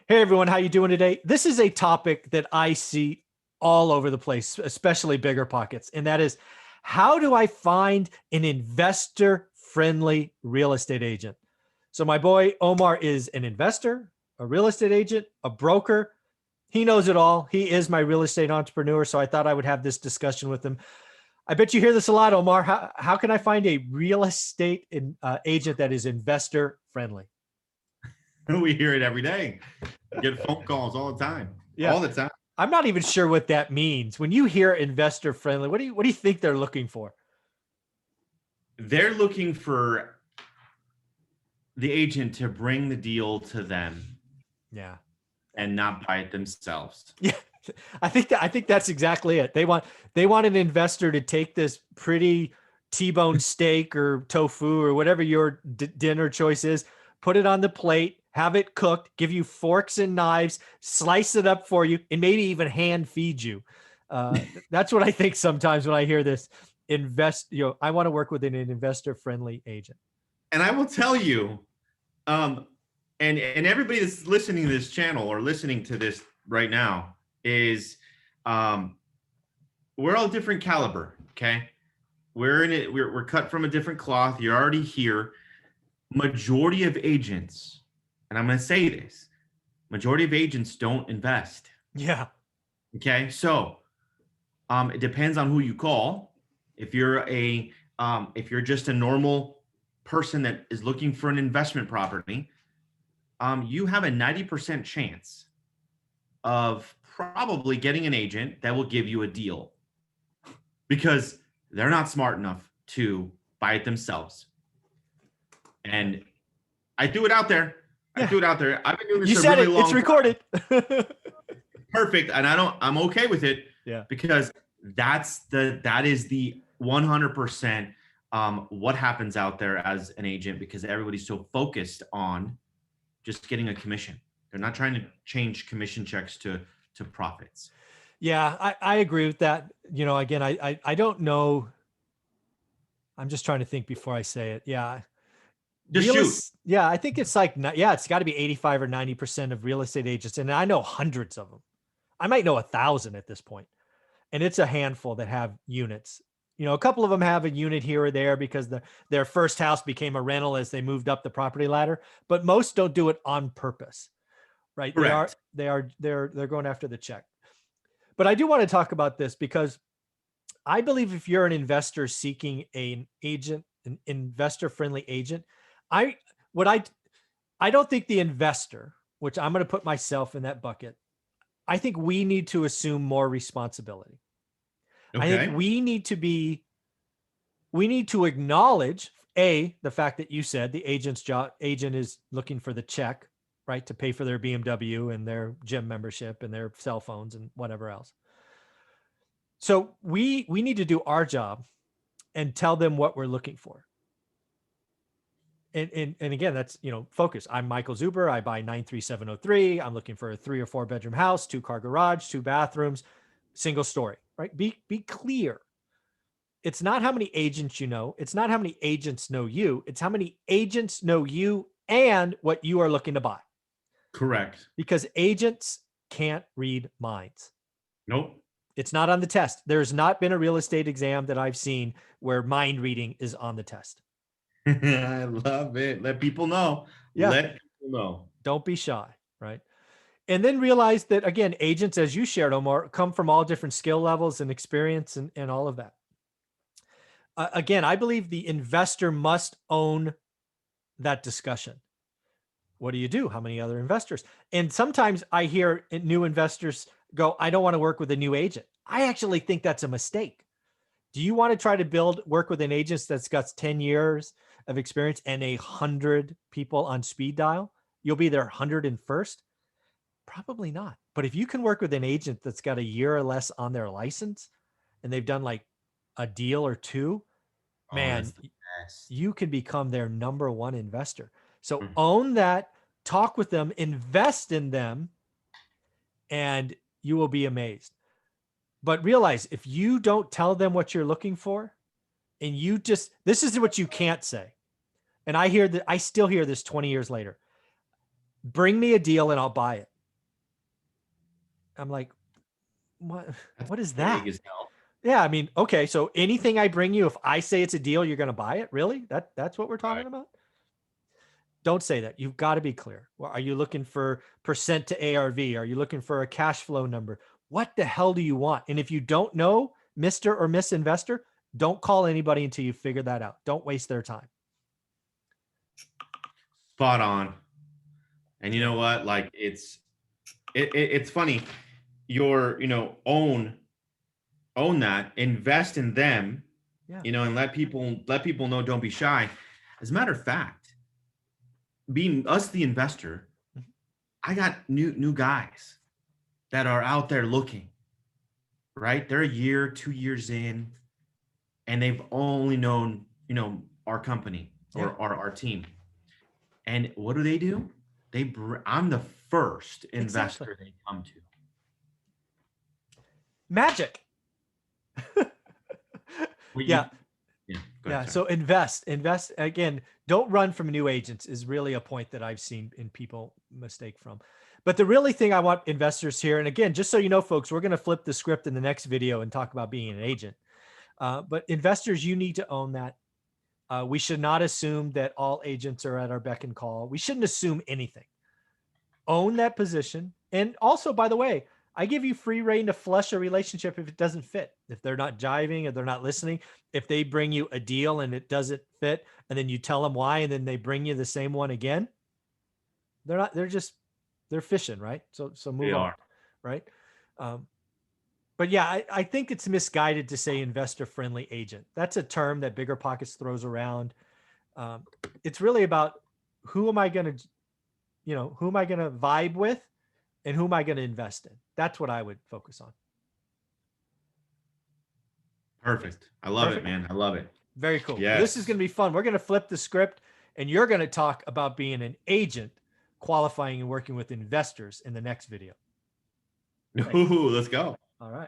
Hey everyone, how you doing today? This is a topic that I see all over the place, especially bigger pockets, and that is how do I find an investor-friendly real estate agent? So my boy Omar is an investor, a real estate agent, a broker. He knows it all. He is my real estate entrepreneur, so I thought I would have this discussion with him. I bet you hear this a lot, Omar. How can I find a real estate agent that is investor friendly? We hear it every day. Get phone calls all the time. Yeah. All the time. I'm not even sure what that means. When you hear investor friendly, what do you think they're looking for? They're looking for the agent to bring the deal to them. Yeah. And not buy it themselves. Yeah. I think that's exactly it. They want an investor to take this pretty T-bone steak or tofu or whatever your dinner choice is, put it on the plate, have it cooked, give you forks and knives, slice it up for you, and maybe even hand feed you. That's what I think sometimes when I hear this I want to work with an investor-friendly agent. And I will tell you, and everybody that's listening to this channel or listening to this right now is, we're all different caliber. Okay. We're in it. We're cut from a different cloth. You're already here. Majority of agents, and I'm going to say this, majority of agents don't invest. Yeah. Okay. So, it depends on who you call. If you're if you're just a normal person that is looking for an investment property, you have a 90% chance of probably getting an agent that will give you a deal because they're not smart enough to buy it themselves. And I threw it out there. Yeah. I threw it out there. I've been doing this a really long time. It's recorded. Perfect. And I'm okay with it. Yeah. Because that is the 100% what happens out there as an agent, because everybody's so focused on just getting a commission. They're not trying to change commission checks to profits. Yeah, I agree with that. You know, again, I don't know. I'm just trying to think before I say it. Yeah. Just shoot. Yeah, I think it's like, yeah, it's got to be 85 or 90% of real estate agents. And I know hundreds of them. I might know 1,000 at this point. And it's a handful that have units. You know, a couple of them have a unit here or there because their first house became a rental as they moved up the property ladder, but most don't do it on purpose, right? Correct. They're going after the check. But I do want to talk about this because I believe if you're an investor seeking an investor-friendly agent, I don't think the investor, which I'm going to put myself in that bucket, I think we need to assume more responsibility. Okay. I think we need to acknowledge the fact that you said the agent is looking for the check, right, to pay for their BMW and their gym membership and their cell phones and whatever else. So we need to do our job and tell them what we're looking for. And again, that's, focus. I'm Michael Zuber. I buy 93703. I'm looking for a 3 or 4 bedroom house, 2-car garage, 2 bathrooms, single story, right? Be clear. It's not how many agents you know. It's not how many agents know you. It's how many agents know you and what you are looking to buy. Correct. Because agents can't read minds. Nope. It's not on the test. There's not been a real estate exam that I've seen where mind reading is on the test. I love it. Let people know. Yeah. Let people know. Don't be shy, right? And then realize that, again, agents, as you shared, Omar, come from all different skill levels and experience and all of that. Again, I believe the investor must own that discussion. What do you do? How many other investors? And sometimes I hear new investors go, I don't want to work with a new agent. I actually think that's a mistake. Do you want to try to work with an agent that's got 10 years of experience and 100 people on speed dial? You'll be their 101st? Probably not. But if you can work with an agent that's got a year or less on their license and they've done like a deal or two, man, you can become their #1 investor. So own that, talk with them, invest in them, and you will be amazed. But realize if you don't tell them what you're looking for and this is what you can't say. And I still hear this 20 years later. Bring me a deal and I'll buy it. I'm like, what, That's what is vague that? as hell. Yeah. I mean, okay. So anything I bring you, if I say it's a deal, you're going to buy it. Really? That's what we're talking Right. about. Don't say that. You've got to be clear. Well, are you looking for percent to ARV? Are you looking for a cash flow number? What the hell do you want? And if you don't know, Mr. or Miss Investor, don't call anybody until you figure that out. Don't waste their time. Spot on. And you Yeah. know what? Like it's funny. Own that, invest in them, Yeah. and let people know, don't be shy. As a matter of fact, being us the investor, Mhm. I got new guys that are out there looking, right? They're a year, 2 years in, and they've only known, our company Yeah. or our team. And what do? I'm the first Exactly. investor they come to. Magic. Well, Yeah. yeah, go ahead, Yeah. sorry. So invest again. Don't run from new agents is really a point that I've seen in people mistake from. But the really thing I want investors here, and again, just so you know, folks, we're going to flip the script in the next video and talk about being an agent. But investors, you need to own that. We should not assume that all agents are at our beck and call. We shouldn't assume anything. Own that position. And also, by the way, I give you free reign to flush a relationship if it doesn't fit. If they're not jiving, if they're not listening, if they bring you a deal and it doesn't fit, and then you tell them why, and then they bring you the same one again, they're fishing, right? So They move on, are. right? Um, but yeah, I think it's misguided to say investor friendly agent. That's a term that Bigger Pockets throws around. Um, it's really about who am I going to, who am I going to vibe with and who am I going to invest in? That's what I would focus on. Perfect. I love it, Perfect. man. I love it. Very cool. Well, this is Yes. going to be fun. We're going to flip the script and you're going to talk about being an agent, qualifying and working with investors in the next video. Thanks. Ooh, let's go. All right.